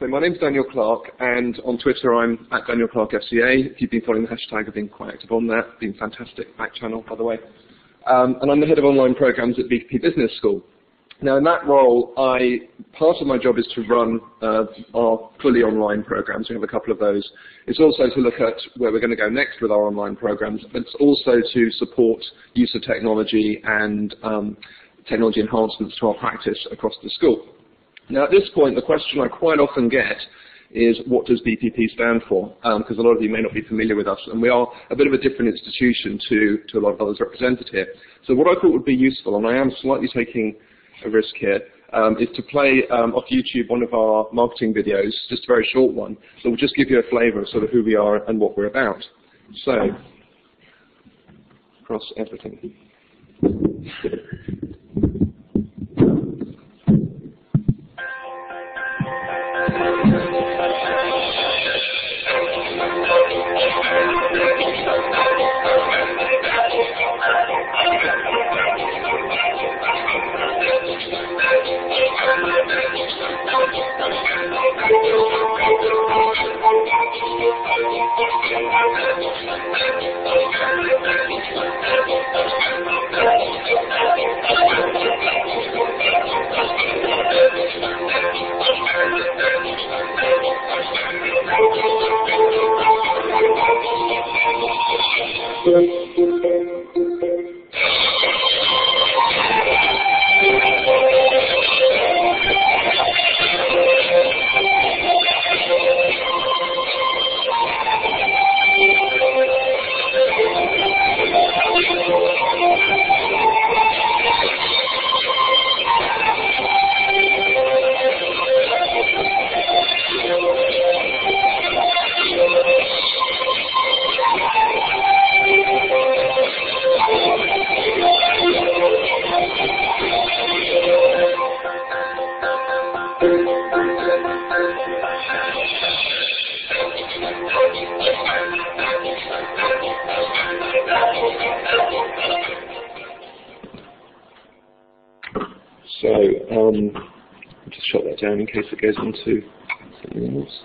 So my name's Daniel Clark, and on Twitter I'm at Daniel Clark FCA. If you've been following the hashtag, I've been quite active on that. Been fantastic back channel, by the way. And I'm the head of online programs at BPP Business School. Now, in that role, part of my job is to run our fully online programs. We have a couple of those. It's also to look at where we're going to go next with our online programs, but it's also to support use of technology and technology enhancements to our practice across the school. Now, at this point, the question I quite often get is, what does BPP stand for? Because a lot of you may not be familiar with us, and we are a bit of a different institution to a lot of others represented here. So what I thought would be useful, and I am slightly taking a risk here, is to play off YouTube one of our marketing videos, just a very short one, that will just give you a flavour of sort of who we are and what we're about. So, across everything. I'll just shut that down in case it goes into something else.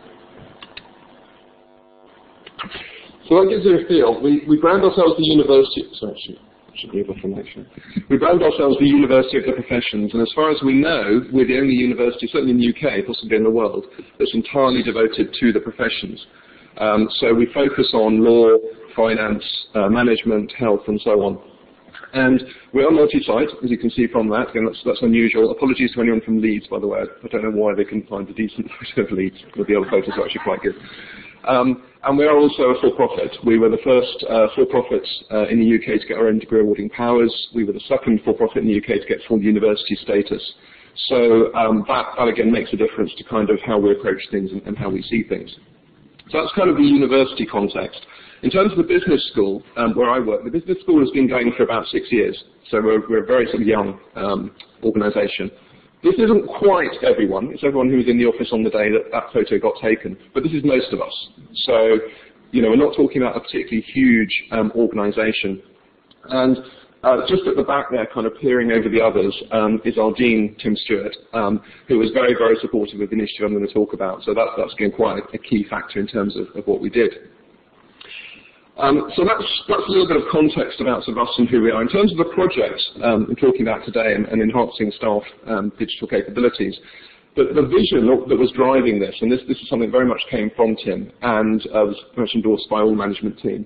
So that gives you a feel. We brand ourselves the University. Sorry, should be able to actually. We brand ourselves the University of the Professions, and as far as we know, we're the only university, certainly in the UK, possibly in the world, that's entirely devoted to the professions. So we focus on law, finance, management, health, and so on. And we are multi-site, as you can see from that. Again, that's unusual. Apologies to anyone from Leeds, by the way. I don't know why they couldn't find a decent photo of Leeds, but the other photos are actually quite good. And we are also a for-profit. We were the first for-profits in the UK to get our own degree awarding powers. We were the second for-profit in the UK to get full university status. So that again makes a difference to kind of how we approach things and how we see things. So that's kind of the university context. In terms of the business school, where I work, the business school has been going for about 6 years, so we're a very sort of young organisation. This isn't quite everyone. It's everyone who was in the office on the day that photo got taken, but this is most of us. So, you know, we're not talking about a particularly huge organisation. And just at the back there, kind of peering over the others, is our Dean, Tim Stewart, who was very, very supportive of the initiative I'm going to talk about. So that's again quite a key factor in terms of what we did. So that's a little bit of context about sort of us and who we are. In terms of the project we're talking about today and enhancing staff digital capabilities, the vision that was driving this, and this is something that very much came from Tim and was very much endorsed by all the management team,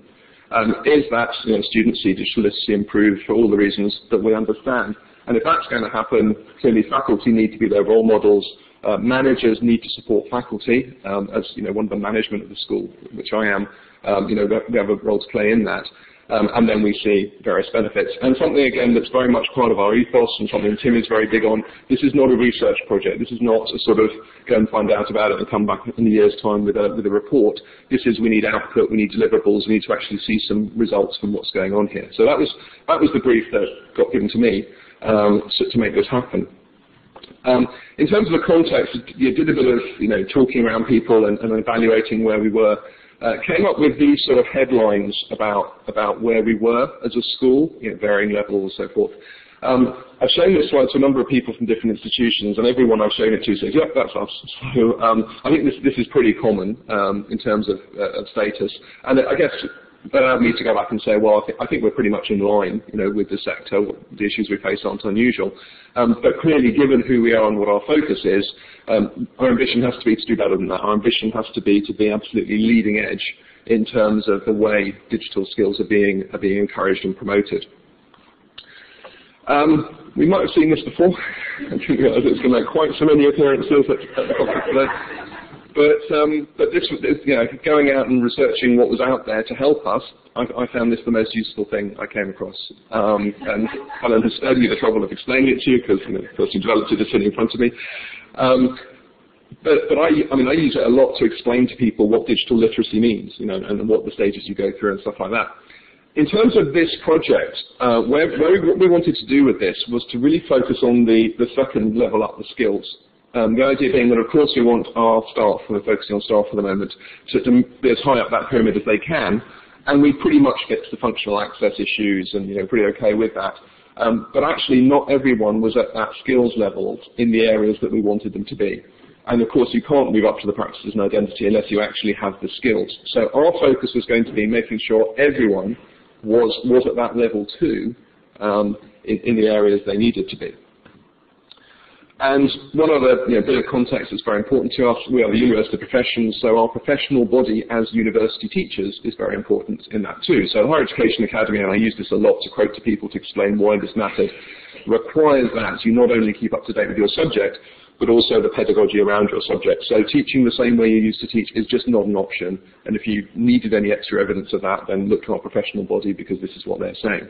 is that students see digital literacy improve for all the reasons that we understand. And if that's going to happen, clearly faculty need to be their role models. Managers need to support faculty, as one of the management of the school, which I am. We have a role to play in that, and then we see various benefits. And something again that's very much part of our ethos, and something Tim is very big on. This is not a research project. This is not a sort of go and find out about it and come back in a year's time with a report. This is we need output, we need deliverables, we need to actually see some results from what's going on here. So that was the brief that got given to me to make this happen. In terms of the context, you did a bit of talking around people and evaluating where we were. Came up with these sort of headlines about where we were as a school, varying levels, so forth. I've shown this slide to a number of people from different institutions, and everyone I've shown it to says, yep, that's us. So I think this is pretty common in terms of status. And I guess that allowed me to go back and say, well, I think we're pretty much in line, with the sector. The issues we face aren't unusual. But clearly, given who we are and what our focus is, our ambition has to be to do better than that. Our ambition has to be absolutely leading edge in terms of the way digital skills are being encouraged and promoted. We might have seen this before. I didn't realise it was going to make quite so many appearances at the conference today. But this, going out and researching what was out there to help us, I found this the most useful thing I came across. And Helen has spared me the trouble of explaining it to you because, of course, you developed it just sitting in front of me. But I use it a lot to explain to people what digital literacy means, and what the stages you go through and stuff like that. In terms of this project, what we wanted to do with this was to really focus on the second level up the skills. The idea being that, of course, we want our staff, and we're focusing on staff for the moment, to be as high up that pyramid as they can, and we pretty much fixed the functional access issues and pretty okay with that. But actually, not everyone was at that skills level in the areas that we wanted them to be. And of course, you can't move up to the practices and identity unless you actually have the skills. So our focus was going to be making sure everyone was at that level too, in the areas they needed to be. And one other bit of context that's very important to us, we are the University of Professions, so our professional body as university teachers is very important in that too. So the Higher Education Academy, and I use this a lot to quote to people to explain why this mattered, requires that you not only keep up to date with your subject, but also the pedagogy around your subject. So teaching the same way you used to teach is just not an option. And if you needed any extra evidence of that, then look to our professional body because this is what they're saying.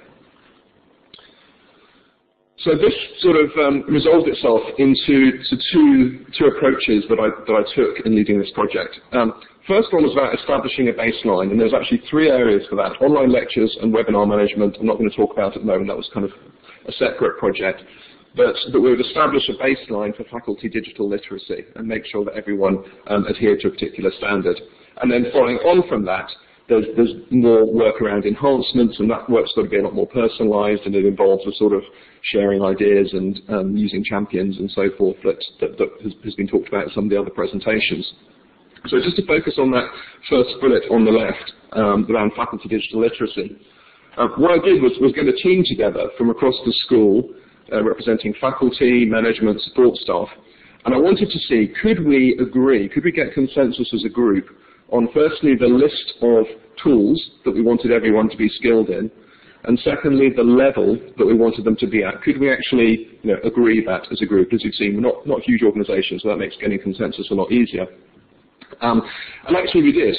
So this sort of resolved itself into two approaches that I took in leading this project. First one was about establishing a baseline, and there's actually three areas for that: online lectures and webinar management. I'm not going to talk about it at the moment. That was kind of a separate project. But we would establish a baseline for faculty digital literacy and make sure that everyone adhered to a particular standard. And then following on from that, there's more work around enhancements, and that work's got to be a lot more personalised, and it involves a sort of sharing ideas and using champions and so forth that has been talked about in some of the other presentations. So just to focus on that first bullet on the left around faculty digital literacy, what I did was get a team together from across the school representing faculty, management, support staff, and I wanted to see, could we get consensus as a group on firstly the list of tools that we wanted everyone to be skilled in, and secondly the level that we wanted them to be at. Could we actually agree that as a group? As you've seen, we're not huge organisations, so that makes getting consensus a lot easier. And actually we did.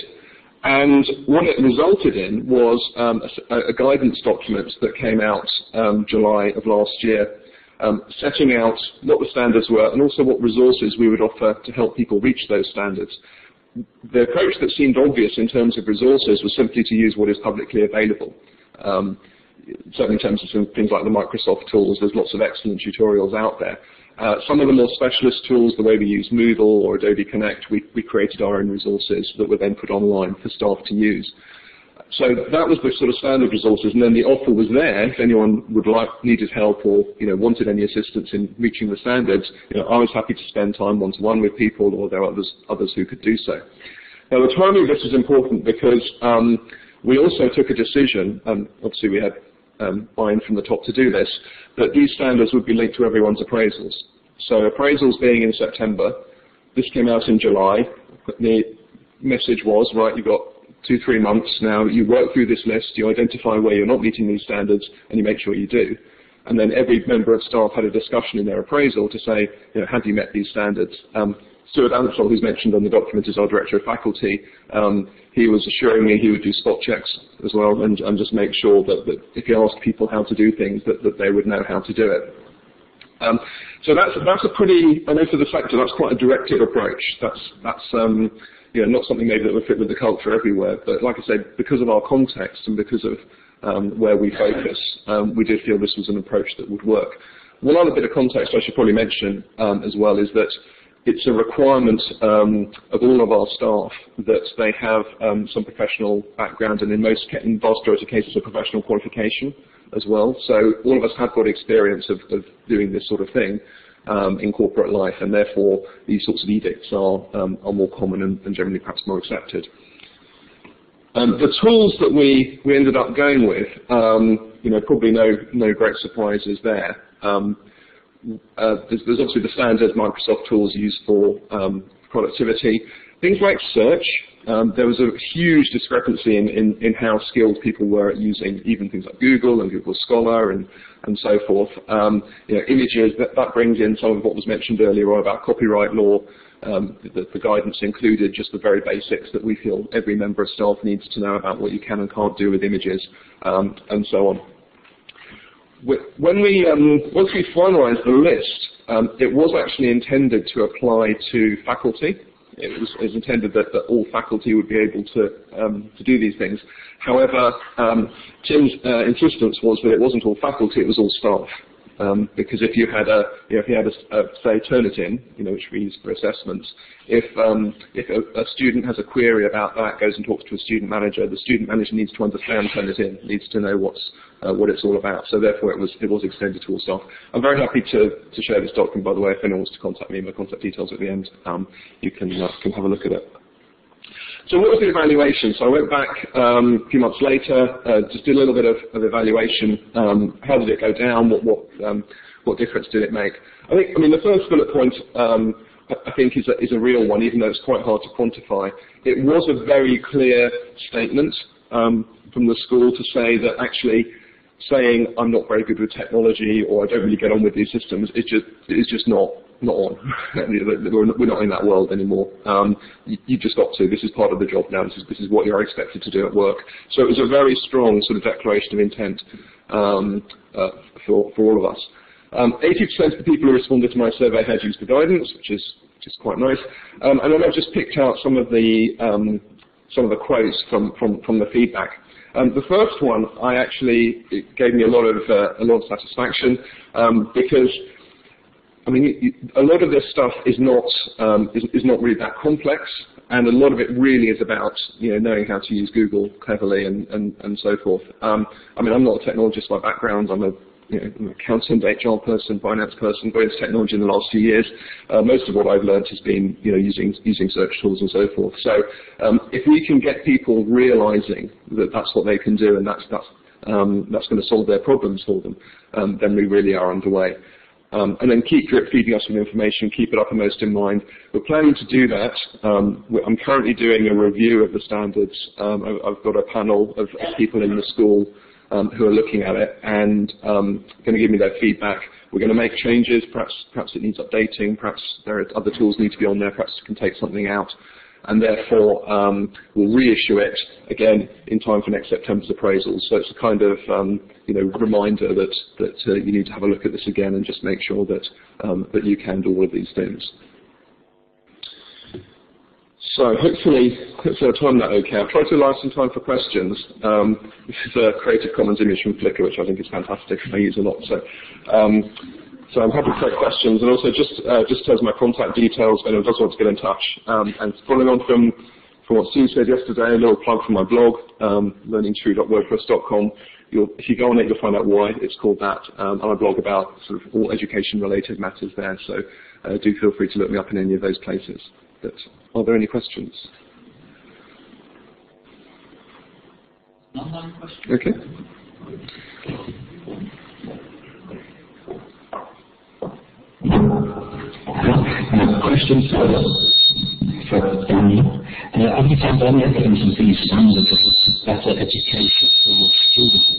And what it resulted in was a guidance document that came out July of last year, setting out what the standards were and also what resources we would offer to help people reach those standards. The approach that seemed obvious in terms of resources was simply to use what is publicly available. Certainly in terms of some things like the Microsoft tools, there's lots of excellent tutorials out there. Some of the more specialist tools, the way we use Moodle or Adobe Connect, we created our own resources that were then put online for staff to use. So that was the sort of standard resources, and then the offer was there if anyone needed help or wanted any assistance in reaching the standards. I was happy to spend time one-to-one with people, or there are others who could do so. Now the timing of this is important because we also took a decision, and obviously we had buy-in from the top to do this, that these standards would be linked to everyone's appraisals. So appraisals being in September, this came out in July. The message was, right, you've got 2-3 months now, you work through this list, you identify where you're not meeting these standards, and you make sure you do. And then every member of staff had a discussion in their appraisal to say, have you met these standards? Stuart Ansell, who's mentioned on the document, is our Director of Faculty. He was assuring me he would do spot checks as well and just make sure that if you ask people how to do things, that they would know how to do it. So that's a pretty, I know for the sector, that's quite a directed approach. That's not something maybe that would fit with the culture everywhere, but like I said, because of our context and because of where we focus, we did feel this was an approach that would work. One other bit of context I should probably mention as well is that it's a requirement of all of our staff that they have some professional background, and in vast majority of cases a professional qualification. as well. So all of us have got experience of doing this sort of thing in corporate life, and therefore these sorts of edicts are more common and generally perhaps more accepted. The tools that we ended up going with, probably no great surprises there. There's obviously the standard Microsoft tools used for productivity. Things like search, there was a huge discrepancy in how skilled people were at using even things like Google and Google Scholar and so forth. Images, that brings in some of what was mentioned earlier on about copyright law. The guidance included just the very basics that we feel every member of staff needs to know about what you can and can't do with images, and so on. When once we finalised the list, it was actually intended to apply to faculty. It was intended that all faculty would be able to do these things. However, Tim's insistence was that it wasn't all faculty; it was all staff. Because if you had say Turnitin, which we use for assessments, if a student has a query about that, goes and talks to a student manager, the student manager needs to understand Turnitin, needs to know what it's all about. So therefore, it was extended to all staff. I'm very happy to share this document, by the way. If anyone wants to contact me, my contact details at the end. You can have a look at it. So what was the evaluation? So I went back a few months later, just did a little bit of evaluation. How did it go down? What difference did it make? I mean, the first bullet point I think is a real one, even though it's quite hard to quantify. It was a very clear statement from the school to say that actually saying I'm not very good with technology or I don't really get on with these systems is just not on. We're not in that world anymore. You've just got to. This is part of the job now. This is what you're expected to do at work. So it was a very strong sort of declaration of intent for all of us. 80% of the people who responded to my survey had used the guidance, which is quite nice. And then I've just picked out some of the quotes from the feedback. The first one, it gave me a lot of satisfaction because, I mean, a lot of this stuff is not really that complex, and a lot of it really is about knowing how to use Google cleverly and so forth. I mean, I'm not a technologist by background. I'm an accountant, HR person, finance person, got into technology in the last few years. Most of what I've learned has been using search tools and so forth. So if we can get people realising that that's what they can do and that's going to solve their problems for them, then we really are underway. And then keep drip feeding us with information, keep it uppermost in mind. We're planning to do that. I'm currently doing a review of the standards. I've got a panel of people in the school who are looking at it and going to give me their feedback. We're going to make changes. Perhaps it needs updating. Perhaps there are other tools need to be on there. Perhaps it can take something out. And therefore, we'll reissue it again in time for next September's appraisals. So it's a kind of reminder that you need to have a look at this again and just make sure that you can do all of these things. So hopefully I've timed that okay. I've tried to allow some time for questions. This is a Creative Commons image from Flickr, which I think is fantastic. I use a lot. So I'm happy to take questions, and also just as my contact details, if anyone does want to get in touch. And following on from what Sue said yesterday, a little plug for my blog, learningtrue.wordpress.com. If you go on it, you'll find out why it's called that. And I blog about sort of all education-related matters there, so do feel free to look me up in any of those places. But are there any questions? None questions. Okay. Question for Daniel. Have you found any evidence of these standards of better education for students?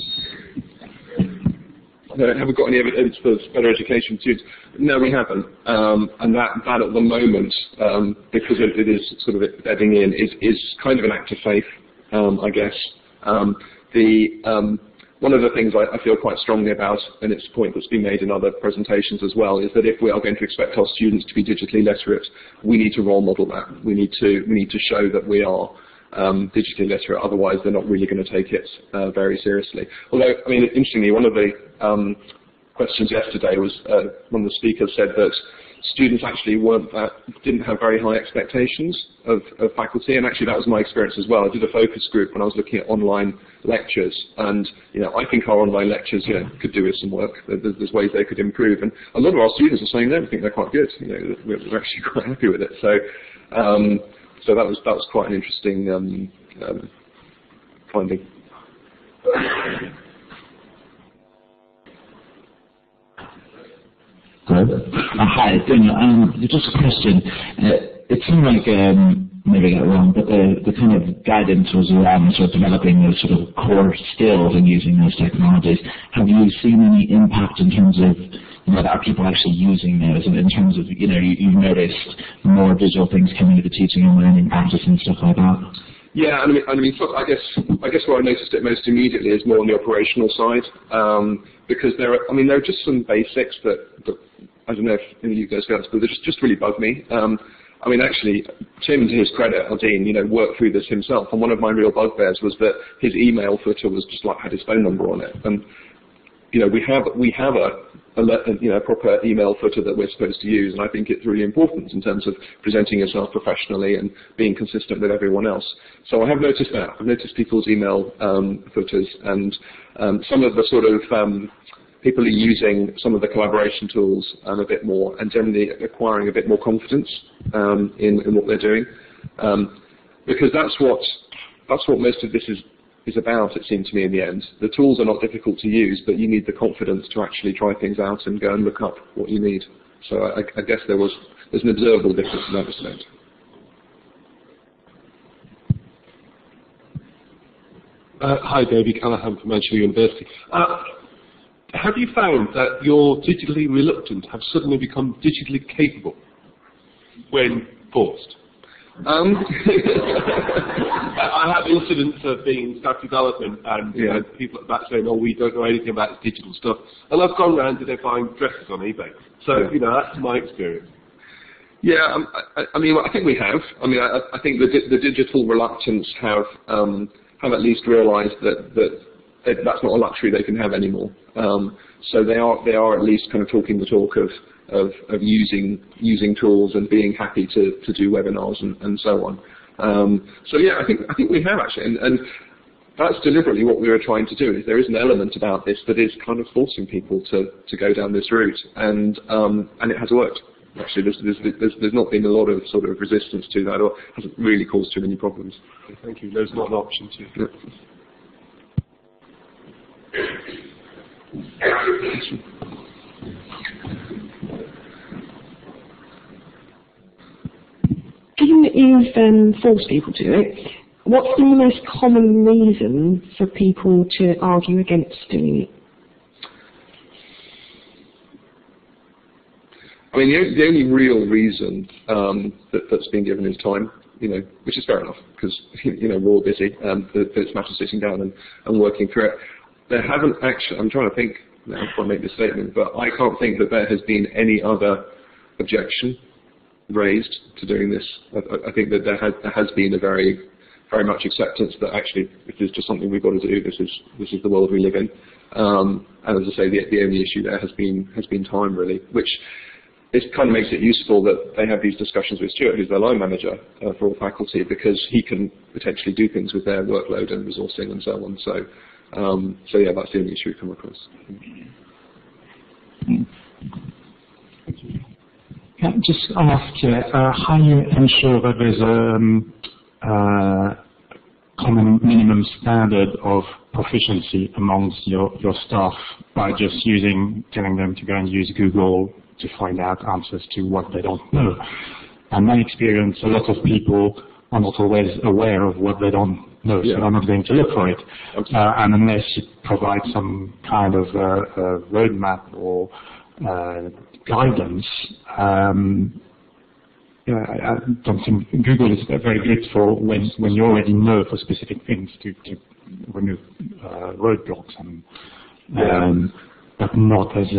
Have we got any evidence for better education for students? No, we haven't. And that at the moment, because it is sort of ebbing in, is kind of an act of faith, I guess. One of the things I feel quite strongly about, and it's a point that's been made in other presentations as well, is that if we are going to expect our students to be digitally literate, we need to role model that. We need to show that we are digitally literate. Otherwise, they're not really going to take it very seriously. Although, I mean, interestingly, one of the questions yesterday was one of the speakers said that students actually didn't have very high expectations of faculty, and actually that was my experience as well. I did a focus group when I was looking at online lectures, and I think our online lectures could do with some work. There's ways they could improve, and a lot of our students are saying they think they're quite good. We're actually quite happy with it. So that was quite an interesting finding. Hello. Hi, Daniel. Just a question. It seemed like, maybe I got it wrong, but the kind of guidance was around sort of developing those sort of core skills and using those technologies. Have you seen any impact in terms of, are people actually using those? And in terms of, you've noticed more digital things coming to the teaching and learning practice and stuff like that? Yeah, I guess where I noticed it most immediately is more on the operational side, because there are just some basics that I don't know if any of you guys felt, but they just really bug me. Actually, Tim, to his credit, our dean, worked through this himself, and one of my real bugbears was that his email footer was just had his phone number on it, and we have a proper email footer that we're supposed to use, and I think it's really important in terms of presenting yourself professionally and being consistent with everyone else. So I have noticed that. I've noticed people's email footers, and some of the sort of people are using some of the collaboration tools a bit more, and generally acquiring a bit more confidence in what they're doing, because that's what most of this is about, it seemed to me in the end. The tools are not difficult to use, but you need the confidence to actually try things out and go and look up what you need. So I guess there's an observable difference in that respect. Hi, David Callahan from Manchester University. Have you found that your digitally reluctant have suddenly become digitally capable when forced? I have incidents of being in staff development and people at that saying, we don't know anything about this digital stuff. And I've gone round to their buying dresses on eBay. So, that's my experience. Yeah, I think we have. I think the digital reluctants have at least realised that that's not a luxury they can have anymore. So they are at least kind of talking the talk of using tools and being happy to do webinars and so on. So yeah, I think we have actually, and that's deliberately what we were trying to do. Is there is an element about this that is kind of forcing people to go down this route, and it has worked. Actually, there's not been a lot of sort of resistance to that, or hasn't really caused too many problems. Thank you. There's not an option to. Given that you've forced people to it, what's the most common reason for people to argue against doing it? The only real reason that's been given is time, which is fair enough, because we're all busy, but it's a matter of sitting down and working through it. There haven't actually, I'm trying to think now before I make this statement, but I can't think that there has been any other objection raised to doing this. I think that there has been a very, very much acceptance that actually this is just something we've got to do. This is the world we live in. And as I say, the only issue there has been time, really, which it kind of makes it useful that they have these discussions with Stuart, who's their line manager for all faculty, because he can potentially do things with their workload and resourcing and so on. So yeah, that's the only issue we come across. Can I just ask how you ensure that there's a common minimum standard of proficiency amongst your staff by just telling them to go and use Google to find out answers to what they don't know? In my experience, a lot of people are not always aware of what they don't know, so they're not going to look for it. And unless you provide some kind of roadmap or guidance, I don't think Google is very good for when you already know for specific things to remove roadblocks, but not as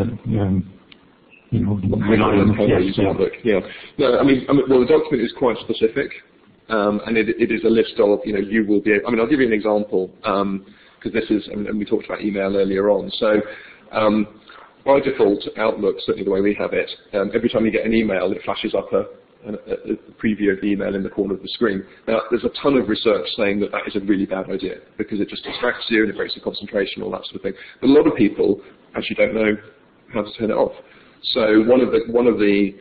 rely on No, well, the document is quite specific, and it is a list of, you will be. I'll give you an example, because this is, and we talked about email earlier on. So, by default, Outlook, certainly the way we have it, every time you get an email, it flashes up a preview of the email in the corner of the screen. Now, there's a ton of research saying that that is a really bad idea because it just distracts you and it breaks your concentration, all that sort of thing. But a lot of people actually don't know how to turn it off. So one of the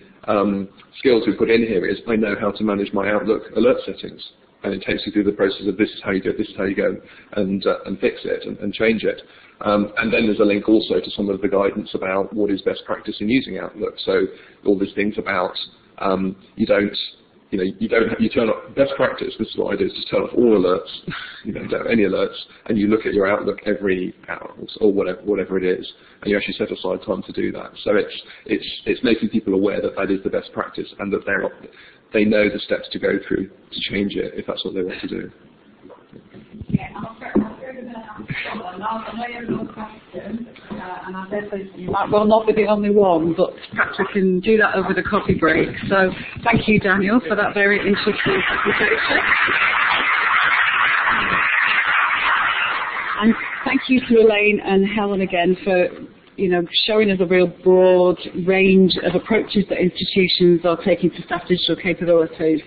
skills we put in here is I know how to manage my Outlook alert settings. And it takes you through the process of this is how you do it, this is how you go and fix it and change it. And then there's a link also to some of the guidance about what is best practice in using Outlook. So all these things about you turn off best practice. This is what I do: is just turn off all alerts. You don't have any alerts, and you look at your Outlook every hour or whatever it is, and you actually set aside time to do that. So it's making people aware that that is the best practice, and that they know the steps to go through to change it if that's what they want to do. Yeah, I'm afraid we're going to have to stop now. I know you have another question, and I guess you might well not be the only one, but perhaps we can do that over the coffee break. So thank you, Daniel, for that very interesting presentation. And thank you to Elaine and Helen again for showing us a real broad range of approaches that institutions are taking to staff digital capabilities.